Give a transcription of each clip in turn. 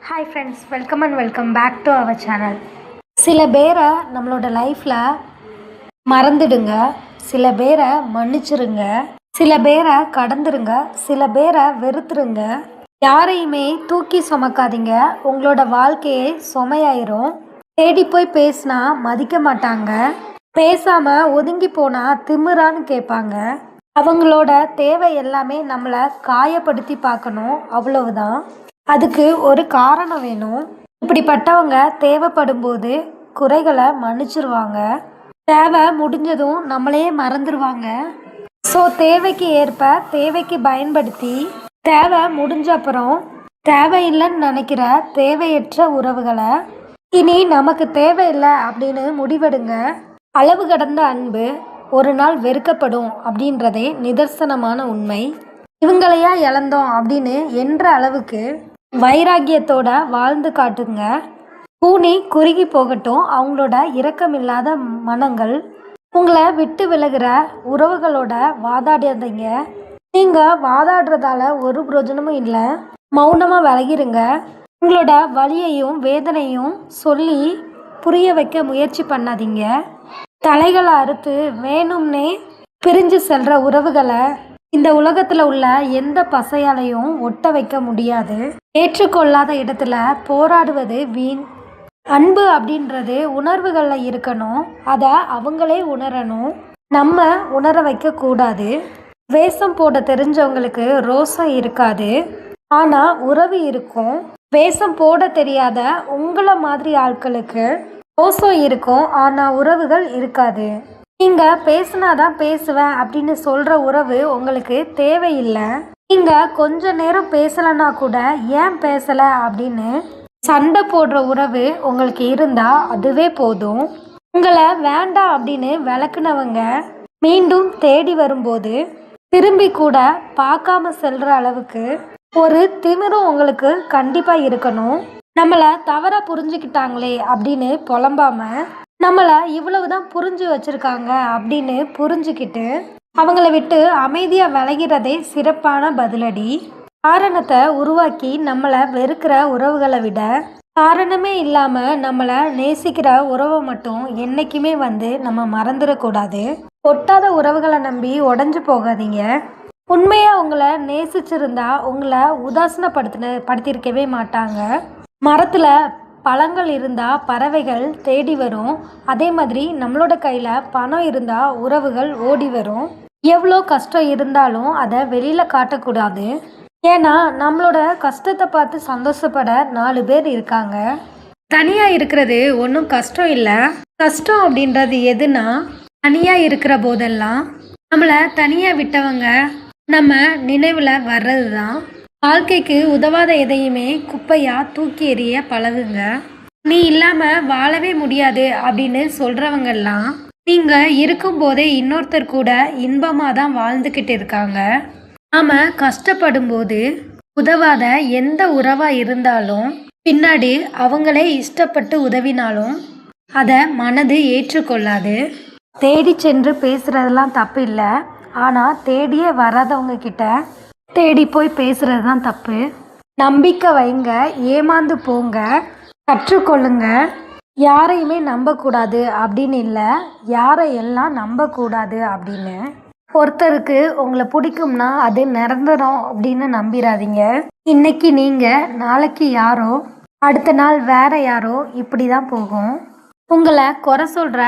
Hi friends, welcome and welcome back to our channel. சில பேரை நம்மளோட லைஃப்பில் மறந்துடுங்க, சில பேரை மன்னிச்சிருங்க, சில பேரை கடந்துருங்க, சில பேரை வெறுத்துருங்க. யாரையுமே தூக்கி சுமக்காதீங்க, உங்களோட வாழ்க்கையே சுமையாயிரும். தேடி போய் பேசினா மதிக்க மாட்டாங்க, பேசாமல் ஒதுங்கி போனால் திமிரான்னு கேட்பாங்க. அவங்களோட தேவை எல்லாமே நம்மளை காயப்படுத்தி பார்க்கணும், அவ்வளவுதான். அதுக்கு ஒரு காரணம் வேணும். இப்படிப்பட்டவங்க தேவைப்படும் போது குறைகளை மன்னிச்சிருவாங்க, தேவை முடிஞ்சதும் நம்மளையே மறந்துடுவாங்க. ஸோ தேவைக்கு ஏற்ப தேவைக்கு பயன்படுத்தி தேவை முடிஞ்ச அப்புறம் தேவையில்லைன்னு நினைக்கிற தேவையற்ற உறவுகளை இனி நமக்கு தேவையில்லை அப்படின்னு முடிவெடுங்க. அளவு கடந்த அன்பு ஒரு நாள் வெறுக்கப்படும் அப்படின்றதே நிதர்சனமான உண்மை. இவங்களையா இழந்தோம் அப்படின்னு என்ற அளவுக்கு வைராக்கியத்தோட வாழ்ந்து காட்டுங்க. கூனி குறுகி போகட்டும் அவங்களோட இரக்கமில்லாத மனங்கள். உங்களை விட்டு விலகிற உறவுகளோட வாதாடாதீங்க. நீங்கள் வாதாடுறதால ஒரு பிரயோஜனமும் இல்லை. மௌனமாக விலகிருங்க. உங்களோட வலியையும் வேதனையும் சொல்லி புரிய வைக்க முயற்சி பண்ணாதீங்க. தலைகளை அறுத்து வேணும்னே பிரிஞ்சு செல்ற உறவுகளை இந்த உலகத்தில் உள்ள எந்த பசையாலையும் ஒட்ட வைக்க முடியாது. ஏற்றுக்கொள்ளாத இடத்துல போராடுவது வீண். அன்பு அப்படின்றது உணர்வுகளில் இருக்கணும், அதை அவங்களே உணரணும், நம்ம உணர வைக்கக்கூடாது. வேஷம் போட தெரிஞ்சவங்களுக்கு ரோசம் இருக்காது, ஆனால் உறவு இருக்கும். வேஷம் போட தெரியாத உங்களை மாதிரி ஆட்களுக்கு ரோசம் இருக்கும், ஆனால் உறவுகள் இருக்காது. நீங்கள் பேசினாதான் பேசுவேன் அப்படின்னு சொல்கிற உறவு உங்களுக்கு தேவையில்லை. நீங்கள் கொஞ்ச நேரம் பேசலைன்னா கூட ஏன் பேசலை அப்படின்னு சண்டை போடுற உறவு உங்களுக்கு இருந்தால் அதுவே போதும். உங்களை வேண்டாம் அப்படின்னு விளக்குனவங்க மீண்டும் தேடி வரும்போது திரும்பி கூட பார்க்காம செல்கிற அளவுக்கு ஒரு திமிரும் உங்களுக்கு கண்டிப்பாக இருக்கணும். நம்மளை தவறாக புரிஞ்சுக்கிட்டாங்களே அப்படின்னு புலம்பாமல் நம்மளை இவ்வளவுதான் புரிஞ்சு வச்சுருக்காங்க அப்படின்னு புரிஞ்சுக்கிட்டு அவங்கள விட்டு அமைதியாக விலகிறதே சிறப்பான பதிலடி. காரணத்தை உருவாக்கி நம்மளை வெறுக்கிற உறவுகளை விட காரணமே இல்லாமல் நம்மளை நேசிக்கிற உறவை மட்டும் என்றைக்குமே நம்ம மறந்துடக்கூடாது. ஒட்டாத உறவுகளை நம்பி உடஞ்சி போகாதீங்க. உண்மையாக உங்களை நேசிச்சிருந்தா உங்களை படுத்திருக்கவே மாட்டாங்க. மரத்தில் பழங்கள் இருந்தால் பறவைகள் தேடி வரும், அதே மாதிரி நம்மளோட கையில் பணம் இருந்தால் உறவுகள் ஓடி வரும். எவ்வளோ கஷ்டம் இருந்தாலும் அதை வெளியில் காட்டக்கூடாது. ஏன்னா நம்மளோட கஷ்டத்தை பார்த்து சந்தோஷப்பட 4 பேர் இருக்காங்க. தனியாக இருக்கிறது ஒன்றும் கஷ்டம் இல்லை. கஷ்டம் அப்படின்றது எதுனா தனியாக இருக்கிற போதெல்லாம் நம்மளை தனியாக விட்டவங்க நம்ம நினைவில் வர்றது தான். வாழ்க்கைக்கு உதவாத எதையுமே குப்பையாக தூக்கி எறிய பழகுங்க. நீ இல்லாமல் வாழவே முடியாது அப்படின்னு சொல்கிறவங்கெல்லாம் நீங்கள் இருக்கும்போதே இன்னொருத்தர் கூட இன்பமாக தான் வாழ்ந்துக்கிட்டு இருக்காங்க. நாம் கஷ்டப்படும் போது உதவாத எந்த உறவாக இருந்தாலும் பின்னாடி அவங்களே இஷ்டப்பட்டு உதவினாலும் அதை மனது ஏற்றுக்கொள்ளாது. தேடி சென்று பேசுகிறதெல்லாம் தப்பு இல்லை, ஆனால் தேடியே வராதவங்க கிட்ட தேடி போய் பேசுகிறது தான் தப்பு. நம்பிக்கை வைங்க, ஏமாந்து போங்க, கற்றுக்கொள்ளுங்க. யாரையுமே நம்பக்கூடாது அப்படின்னு இல்லை, யாரையெல்லாம் நம்பக்கூடாது அப்படின்னு. ஒருத்தருக்கு உங்களை பிடிக்கும்னா அது நிரந்தரம் அப்படின்னு நம்பிடாதீங்க. இன்னைக்கு நீங்கள், நாளைக்கு யாரோ, அடுத்த நாள் வேற யாரோ, இப்படி தான் போகும். உங்களை குறை சொல்கிற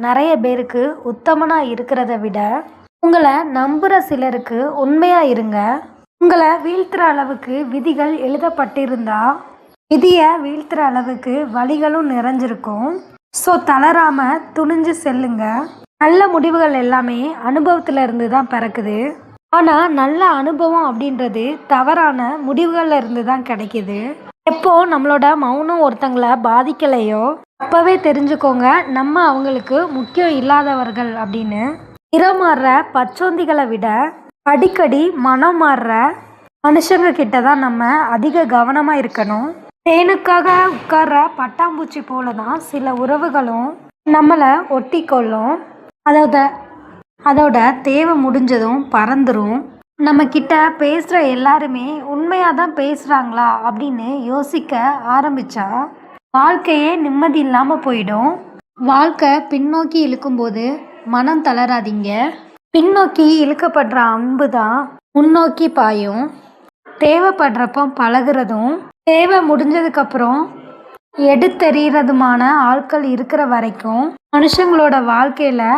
நிறைய பேருக்கு உத்தமனாக இருக்கிறத விட உங்களை நம்புகிற சிலருக்கு உண்மையாக இருங்க. உங்களை வீழ்த்துற அளவுக்கு விதிகள் எழுதப்பட்டிருந்தா விதியை வீழ்த்துற அளவுக்கு வழிகளும் நிறைஞ்சிருக்கும். ஸோ தளராமல் துணிஞ்சு செல்லுங்க. நல்ல முடிவுகள் எல்லாமே அனுபவத்தில் இருந்து தான் பிறக்குது, ஆனால் நல்ல அனுபவம் அப்படின்றது தவறான முடிவுகளில் இருந்து தான் கிடைக்கிது. எப்போ நம்மளோட மௌனம் ஒருத்தங்களை பாதிக்கலையோ அப்போவே தெரிஞ்சுக்கோங்க நம்ம அவங்களுக்கு முக்கியம் இல்லாதவர்கள் அப்படின்னு. நிறம் மாறுற பச்சோந்திகளை விட அடிக்கடி மனம் மாறுற மனுஷங்க கிட்ட தான் நம்ம அதிக கவனமாக இருக்கணும். தேனுக்காக உட்கார்ற பட்டாம்பூச்சி போல தான் சில உறவுகளும் நம்மளை ஒட்டி கொள்ளும். அதோட தேவை முடிஞ்சதும் பறந்துடும். நம்மக்கிட்ட பேசுகிற எல்லாருமே உண்மையாக தான் பேசுகிறாங்களா அப்படின்னு யோசிக்க ஆரம்பித்தா வாழ்க்கையே நிம்மதி இல்லாமல் போயிடும். வாழ்க்கை பின்னோக்கி இழுக்கும்போது மனம் தளராதீங்க. பின்னோக்கி இழுக்கப்படுற அம்பு தான் முன்னோக்கி பாயும். தேவைப்படுறப்போ பழகுறதும் தேவை முடிஞ்சதுக்கப்புறம் எடுத்தெறிகிறதுமான ஆட்கள் இருக்கிற வரைக்கும் மனுஷங்களோட வாழ்க்கையில்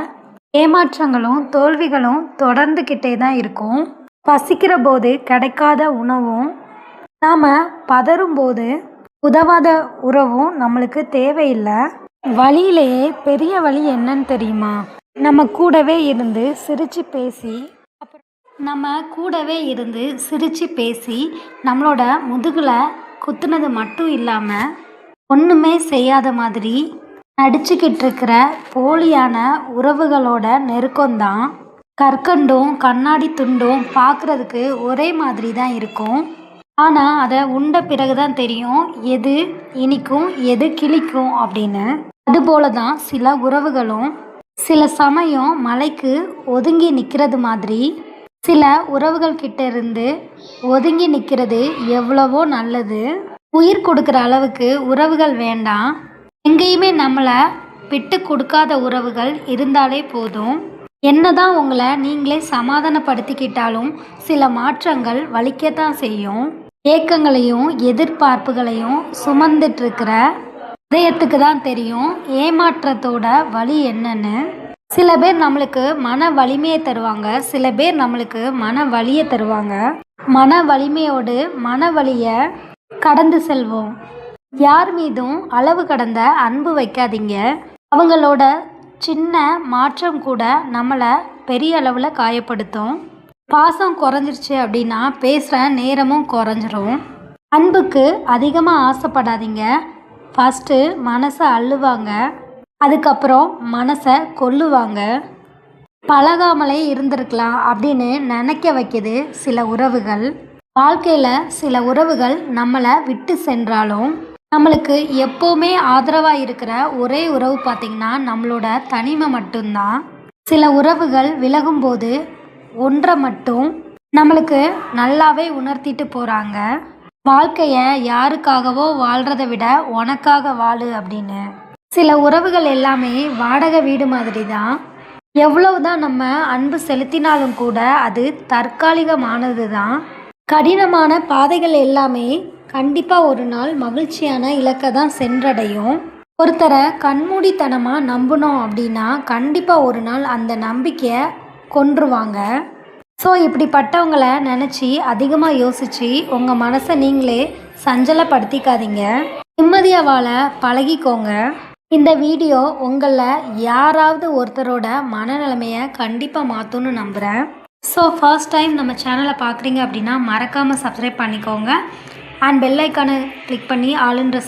ஏமாற்றங்களும் தோல்விகளும் தொடர்ந்துக்கிட்டே தான் இருக்கும். பசிக்கிற போது கிடைக்காத உணவும் நாம் பதறும்போது உதவாத உறவும் நம்மளுக்கு தேவையில்லை. வழியிலேயே பெரிய வழி என்னன்னு தெரியுமா? நம்ம கூடவே இருந்து சிரித்து பேசி நம்மளோட முதுகில் குத்துனது மட்டும் இல்லாமல் ஒன்றுமே செய்யாத மாதிரி நடிச்சுக்கிட்டு இருக்கிற போலியான உறவுகளோட நெருக்கம்தான். கற்கண்டும் கண்ணாடி துண்டும் பார்க்குறதுக்கு ஒரே மாதிரி தான் இருக்கும். ஆனால் அதை உண்ட பிறகு தான் தெரியும் எது இனிக்கும் எது கிளிக்கும் அப்படின்னு. அதுபோல தான் சில உறவுகளும் சில சமயம் மலைக்கு ஒதுங்கி நிற்கிறது மாதிரி சில உறவுகள் கிட்ட இருந்து ஒதுங்கி நிற்கிறது எவ்வளவோ நல்லது. உயிர் கொடுக்குற அளவுக்கு உறவுகள் வேண்டாம். எங்கேயுமே நம்மளை விட்டு கொடுக்காத உறவுகள் இருந்தாலே போதும். என்னதான் உங்களை நீங்களே சமாதானப்படுத்திக்கிட்டாலும் சில மாற்றங்கள் வலிக்கத்தான் செய்யும். ஏக்கங்களையும் எதிர்பார்ப்புகளையும் சுமந்துட்டு இருக்கிற இதயத்துக்கு தான் தெரியும் ஏமாற்றத்தோட வலி என்னன்னு. சில பேர் நம்மளுக்கு மன வலிமையை தருவாங்க, சில பேர் நம்மளுக்கு மன வலியை தருவாங்க. மன வலிமையோடு மன வலியை கடந்து செல்வோம். யார் மீதும் அளவு கடந்த அன்பு வைக்காதீங்க. அவங்களோட சின்ன மாற்றம் கூட நம்மளை பெரிய அளவில் காயப்படுத்தும். பாசம் குறைஞ்சிருச்சு அப்படின்னா பேசுகிற நேரமும் குறைஞ்சிரும். அன்புக்கு அதிகமாக ஆசைப்படாதீங்க. ஃபஸ்ட்டு மனசை அள்ளுவாங்க, அதுக்கப்புறம் மனசை கொல்லுவாங்க. பழகாமலே இருந்திருக்கலாம் அப்படின்னு நினைக்க வைக்கிது சில உறவுகள். வாழ்க்கையில் சில உறவுகள் நம்மளை விட்டு சென்றாலும் நம்மளுக்கு எப்போவுமே ஆதரவாக இருக்கிற ஒரே உறவு பார்த்திங்கன்னா நம்மளோட தனிமை மட்டும்தான். சில உறவுகள் விலகும்போது ஒன்றை மட்டும் நம்மளுக்கு நல்லாவே உணர்த்திட்டு போகிறாங்க. வாழ்க்கையை யாருக்காகவோ வாழ்கிறத விட உனக்காக வாழு அப்படின்னு. சில உறவுகள் எல்லாமே வாடகை வீடு மாதிரி தான். எவ்வளவுதான் நம்ம அன்பு செலுத்தினாலும் கூட அது தற்காலிகமானது தான். கடினமான பாதைகள் எல்லாமே கண்டிப்பாக ஒரு நாள் மகிழ்ச்சியான இலக்கை தான் சென்றடையும். ஒருத்தரை கண்மூடித்தனமாக நம்பினோம் அப்படின்னா கண்டிப்பாக ஒரு நாள் அந்த நம்பிக்கையை கொன்றுவாங்க. ஸோ இப்படிப்பட்டவங்களை நினச்சி அதிகமாக யோசித்து உங்கள் மனசை நீங்களே சஞ்சலப்படுத்திக்காதீங்க. நிம்மதியாக வாழ பழகிக்கோங்க. இந்த வீடியோ உங்களில் யாராவது ஒருத்தரோட மனநிலைமையை கண்டிப்பாக மாற்றும்னு நம்புகிறேன். ஸோ ஃபர்ஸ்ட் டைம் நம்ம சேனலை பார்க்குறீங்க அப்படின்னா மறக்காமல் சப்ஸ்கிரைப் பண்ணிக்கோங்க. அண்ட் பெல் ஐக்கானை கிளிக் பண்ணி ஆளுன்ற